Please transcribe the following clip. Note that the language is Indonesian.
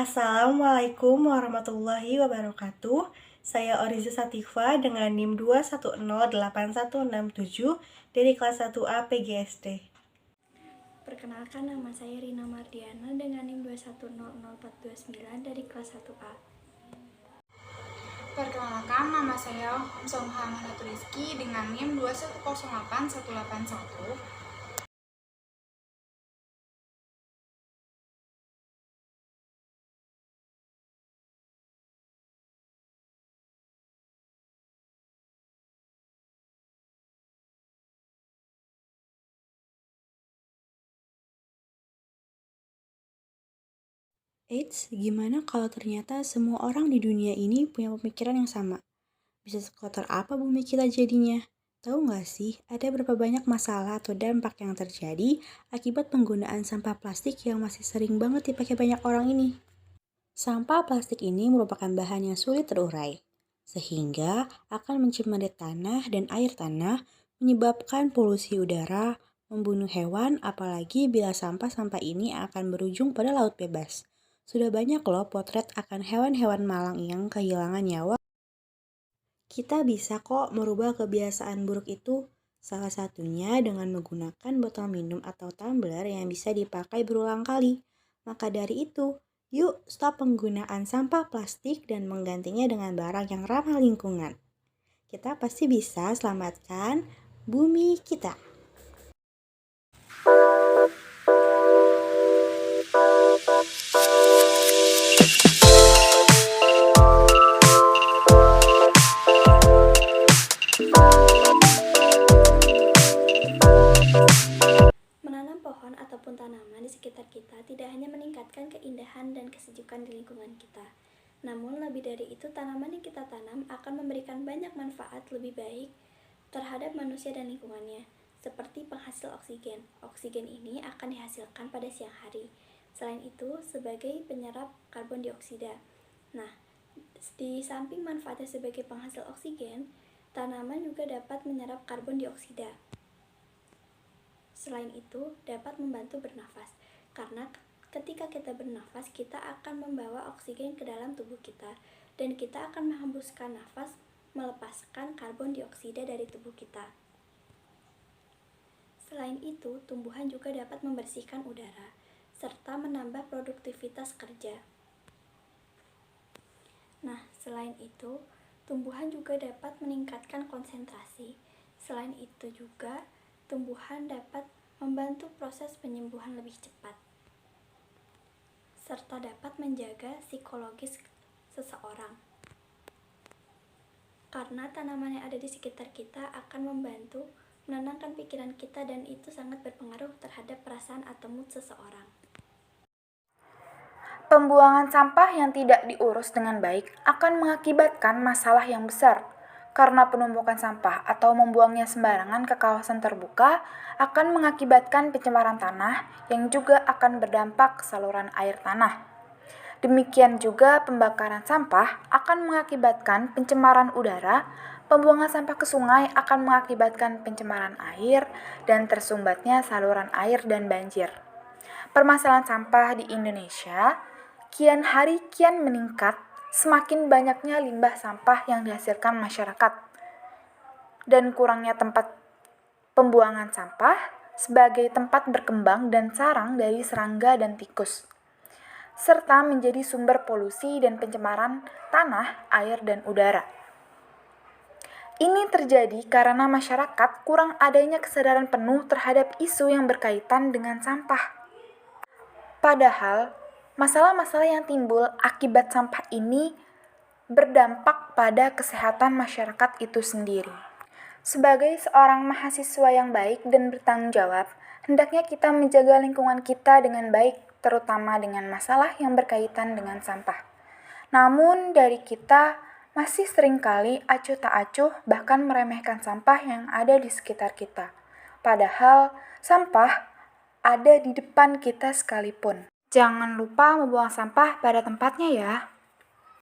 Assalamualaikum warahmatullahi wabarakatuh. Saya Oriza Sativa dengan NIM 2108167 dari kelas 1A PGSD. Perkenalkan, nama saya Rina Mardiana dengan NIM 2100429 dari kelas 1A. Perkenalkan, nama saya Somha Rizky dengan NIM 2108181. Eits, gimana kalau ternyata semua orang di dunia ini punya pemikiran yang sama? Bisa sekotor apa bumi kita jadinya? Tahu nggak sih, ada berapa banyak masalah atau dampak yang terjadi akibat penggunaan sampah plastik yang masih sering banget dipakai banyak orang ini? Sampah plastik ini merupakan bahan yang sulit terurai, sehingga akan mencemari tanah dan air tanah, menyebabkan polusi udara, membunuh hewan, apalagi bila sampah-sampah ini akan berujung pada laut bebas. Sudah banyak loh potret akan hewan-hewan malang yang kehilangan nyawa. Kita bisa kok merubah kebiasaan buruk itu, salah satunya dengan menggunakan botol minum atau tumbler yang bisa dipakai berulang kali. Maka dari itu, yuk stop penggunaan sampah plastik dan menggantinya dengan barang yang ramah lingkungan. Kita pasti bisa selamatkan bumi kita. Menanam pohon ataupun tanaman di sekitar kita tidak hanya meningkatkan keindahan dan kesejukan di lingkungan kita, namun lebih dari itu tanaman yang kita tanam akan memberikan banyak manfaat lebih baik terhadap manusia dan lingkungannya, seperti penghasil oksigen. Oksigen ini akan dihasilkan pada siang hari. Selain itu, sebagai penyerap karbon dioksida. Nah, di samping manfaatnya sebagai penghasil oksigen, tanaman juga dapat menyerap karbon dioksida. Selain itu, dapat membantu bernafas, karena ketika kita bernafas, kita akan membawa oksigen ke dalam tubuh kita, dan kita akan menghembuskan nafas, melepaskan karbon dioksida dari tubuh kita. Selain itu, tumbuhan juga dapat membersihkan udara, serta menambah produktivitas kerja. Nah, selain itu, tumbuhan juga dapat meningkatkan konsentrasi. Selain itu juga, tumbuhan dapat membantu proses penyembuhan lebih cepat, serta dapat menjaga psikologis seseorang. Karena tanaman yang ada di sekitar kita akan membantu menenangkan pikiran kita dan itu sangat berpengaruh terhadap perasaan atau mood seseorang. Pembuangan sampah yang tidak diurus dengan baik akan mengakibatkan masalah yang besar. Karena penumpukan sampah atau membuangnya sembarangan ke kawasan terbuka akan mengakibatkan pencemaran tanah yang juga akan berdampak ke saluran air tanah. Demikian juga pembakaran sampah akan mengakibatkan pencemaran udara, pembuangan sampah ke sungai akan mengakibatkan pencemaran air, dan tersumbatnya saluran air dan banjir. Permasalahan sampah di Indonesia kian hari kian meningkat, semakin banyaknya limbah sampah yang dihasilkan masyarakat, dan kurangnya tempat pembuangan sampah sebagai tempat berkembang dan sarang dari serangga dan tikus, serta menjadi sumber polusi dan pencemaran tanah, air, dan udara. Ini terjadi karena masyarakat kurang adanya kesadaran penuh terhadap isu yang berkaitan dengan sampah. Padahal, masalah-masalah yang timbul akibat sampah ini berdampak pada kesehatan masyarakat itu sendiri. Sebagai seorang mahasiswa yang baik dan bertanggung jawab, hendaknya kita menjaga lingkungan kita dengan baik, terutama dengan masalah yang berkaitan dengan sampah. Namun dari kita masih seringkali acuh tak acuh bahkan meremehkan sampah yang ada di sekitar kita. Padahal sampah ada di depan kita sekalipun. Jangan lupa membuang sampah pada tempatnya ya.